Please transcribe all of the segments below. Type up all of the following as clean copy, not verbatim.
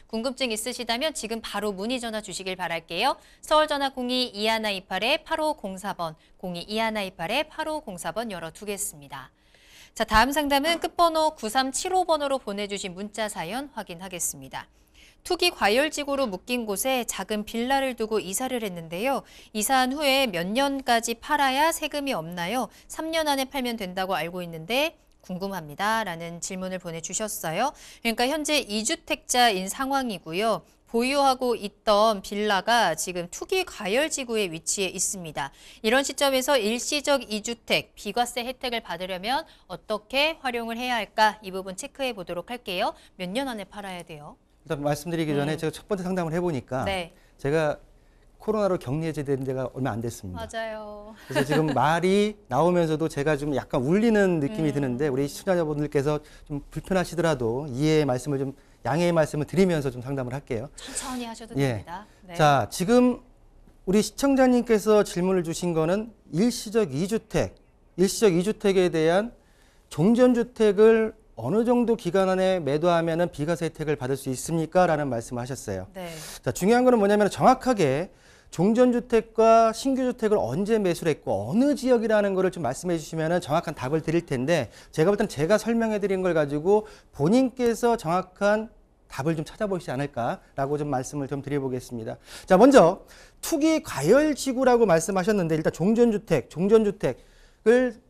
궁금증 있으시다면 지금 바로 문의 전화 주시길 바랄게요. 서울 전화 02-2128-8504번, 02-2128-8504번 열어두겠습니다. 자, 다음 상담은 끝번호 9375번으로 보내주신 문자 사연 확인하겠습니다. 투기 과열지구로 묶인 곳에 작은 빌라를 두고 이사를 했는데요. 이사한 후에 몇 년까지 팔아야 세금이 없나요? 3년 안에 팔면 된다고 알고 있는데 궁금합니다. 라는 질문을 보내주셨어요. 그러니까 현재 2주택자인 상황이고요. 보유하고 있던 빌라가 지금 투기 과열지구에 위치해 있습니다. 이런 시점에서 일시적 2주택 비과세 혜택을 받으려면 어떻게 활용을 해야 할까? 이 부분 체크해 보도록 할게요. 몇 년 안에 팔아야 돼요? 일단 말씀드리기 전에 제가 첫 번째 상담을 해보니까 네. 제가 코로나로 격리 해제된 지가 얼마 안 됐습니다. 맞아요. 그래서 지금 말이 나오면서도 제가 좀 약간 울리는 느낌이 드는데 우리 시청자분들께서 좀 불편하시더라도 이해의 말씀을 좀 양해의 말씀을 드리면서 좀 상담을 할게요. 천천히 하셔도 예. 됩니다. 네. 자, 지금 우리 시청자님께서 질문을 주신 거는 일시적 2주택에 대한 종전주택을 어느 정도 기간 안에 매도하면 비과세 혜택을 받을 수 있습니까? 라는 말씀을 하셨어요. 네. 자, 중요한 거는 뭐냐면 정확하게 종전주택과 신규주택을 언제 매수를 했고 어느 지역이라는 거를 좀 말씀해 주시면 정확한 답을 드릴 텐데 제가 볼 땐 제가 설명해 드린 걸 가지고 본인께서 정확한 답을 좀 찾아보시지 않을까라고 좀 말씀을 좀 드려보겠습니다. 자, 먼저 투기 과열지구라고 말씀하셨는데 일단 종전주택을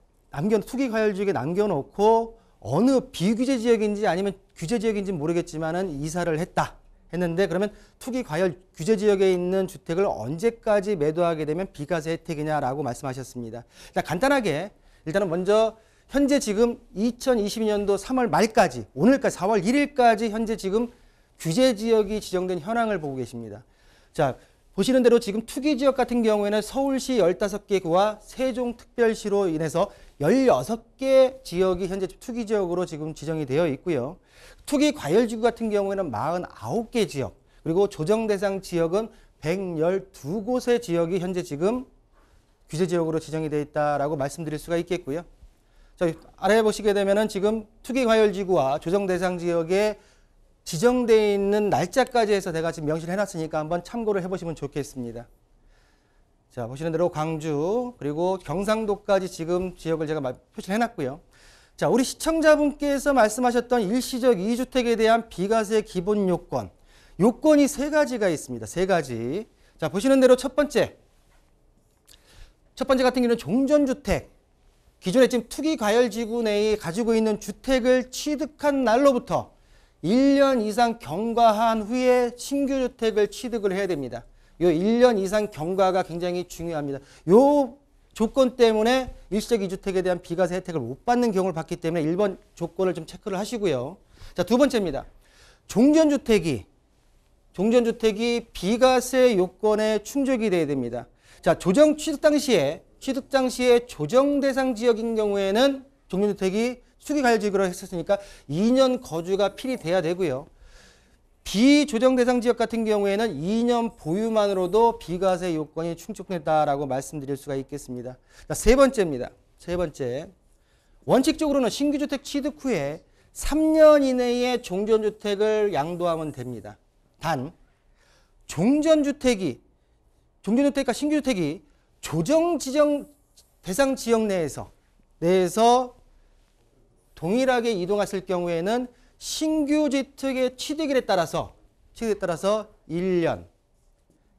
투기 과열지구에 남겨놓고 어느 비규제 지역인지 아니면 규제 지역인지 모르겠지만은 이사를 했는데 그러면 투기 과열 규제 지역에 있는 주택을 언제까지 매도하게 되면 비과세 혜택이냐라고 말씀하셨습니다. 일단 간단하게 일단은 먼저 현재 지금 2022년도 3월 말까지 오늘까지 4월 1일까지 현재 지금 규제 지역이 지정된 현황을 보고 계십니다. 자, 보시는 대로 지금 투기 지역 같은 경우에는 서울시 15개 구와 세종특별시로 인해서 16개 지역이 현재 투기 지역으로 지금 지정이 되어 있고요. 투기 과열지구 같은 경우에는 49개 지역, 그리고 조정 대상 지역은 112곳의 지역이 현재 지금 규제 지역으로 지정이 되어 있다라고 말씀드릴 수가 있겠고요. 자, 아래 보시게 되면은 지금 투기 과열지구와 조정 대상 지역에 지정되어 있는 날짜까지 해서 내가 지금 명시를 해놨으니까 한번 참고를 해보시면 좋겠습니다. 자, 보시는 대로 광주 그리고 경상도까지 지금 지역을 제가 표시를 해놨고요. 자, 우리 시청자분께서 말씀하셨던 일시적 2주택에 대한 비과세 기본 요건이 세 가지가 있습니다. 세 가지. 자, 보시는 대로 첫 번째 같은 경우는 종전주택. 기존에 지금 투기 과열지구 내에 가지고 있는 주택을 취득한 날로부터 1년 이상 경과한 후에 신규 주택을 취득을 해야 됩니다. 이 1년 이상 경과가 굉장히 중요합니다. 이 조건 때문에 일시적 2주택에 대한 비과세 혜택을 못 받는 경우를 봤기 때문에 1번 조건을 좀 체크를 하시고요. 자, 두 번째입니다. 종전주택이 비과세 요건에 충족이 돼야 됩니다. 자, 취득 당시에 조정 대상 지역인 경우에는 종전주택이 투기 과열지구로 했었으니까 2년 거주가 필히 돼야 되고요. 비조정 대상 지역 같은 경우에는 2년 보유만으로도 비과세 요건이 충족된다라고 말씀드릴 수가 있겠습니다. 자, 세 번째입니다. 세 번째. 원칙적으로는 신규주택 취득 후에 3년 이내에 종전주택을 양도하면 됩니다. 단, 종전주택과 신규주택이 조정 대상 지역 내에서 동일하게 이동했을 경우에는 신규 주택의 취득일에 따라서 1년,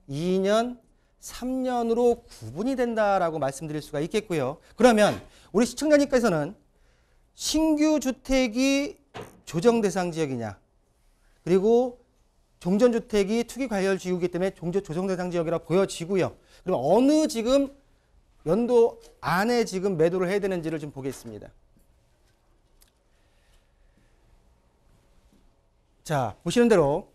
2년, 3년으로 구분이 된다라고 말씀드릴 수가 있겠고요. 그러면 우리 시청자님께서는 신규 주택이 조정 대상 지역이냐, 그리고 종전주택이 투기 과열 지역이기 때문에 조정 대상 지역이라고 보여지고요. 그럼 어느 지금 연도 안에 지금 매도를 해야 되는지를 좀 보겠습니다. 자, 보시는 대로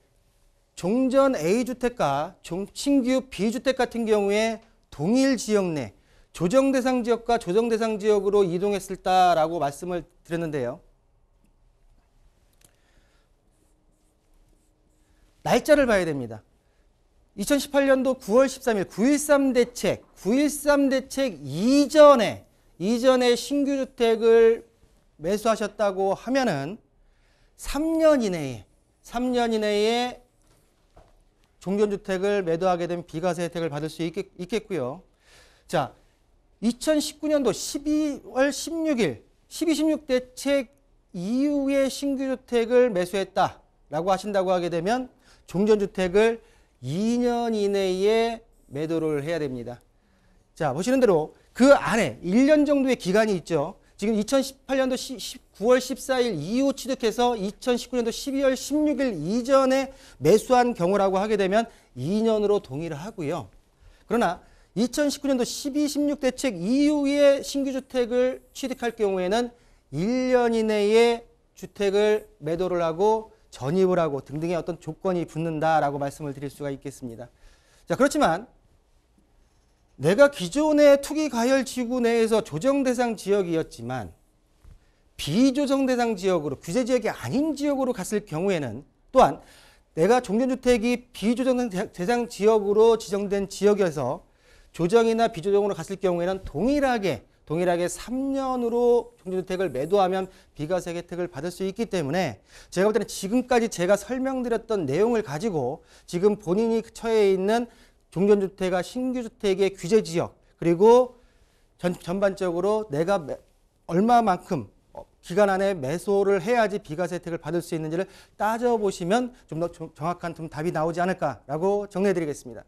종전 A주택과 신규 B주택 같은 경우에 동일 지역 내 조정 대상 지역과 조정 대상 지역으로 이동했을 때라고 말씀을 드렸는데요. 날짜를 봐야 됩니다. 2018년도 9월 13일 9.13 대책 이전에 신규 주택을 매수하셨다고 하면은 3년 이내에 종전주택을 매도하게 되면 비과세 혜택을 받을 수 있겠고요. 자, 2019년도 12월 16일 12.16 대책 이후에 신규주택을 매수했다라고 하신다고 하게 되면 종전주택을 2년 이내에 매도를 해야 됩니다. 자, 보시는 대로 그 안에 1년 정도의 기간이 있죠. 지금 2018년도 9월 14일 이후 취득해서 2019년도 12월 16일 이전에 매수한 경우라고 하게 되면 2년으로 동의를 하고요. 그러나 2019년도 12.16 대책 이후에 신규주택을 취득할 경우에는 1년 이내에 주택을 매도를 하고 전입을 하고 등등의 어떤 조건이 붙는다라고 말씀을 드릴 수가 있겠습니다. 자, 그렇지만 내가 기존의 투기과열지구 내에서 조정대상 지역이었지만 비조정대상 지역으로 규제지역이 아닌 지역으로 갔을 경우에는 또한 내가 종전주택이 비조정대상 지역으로 지정된 지역에서 조정이나 비조정으로 갔을 경우에는 동일하게 3년으로 종전주택을 매도하면 비과세 혜택을 받을 수 있기 때문에 제가 볼 때는 지금까지 제가 설명드렸던 내용을 가지고 지금 본인이 처해 있는 종전주택과 신규주택의 규제지역 그리고 전반적으로 내가 얼마만큼 기간 안에 매수를 해야지 비과세 혜택을 받을 수 있는지를 따져보시면 좀 더 정확한 답이 나오지 않을까라고 정리해 드리겠습니다.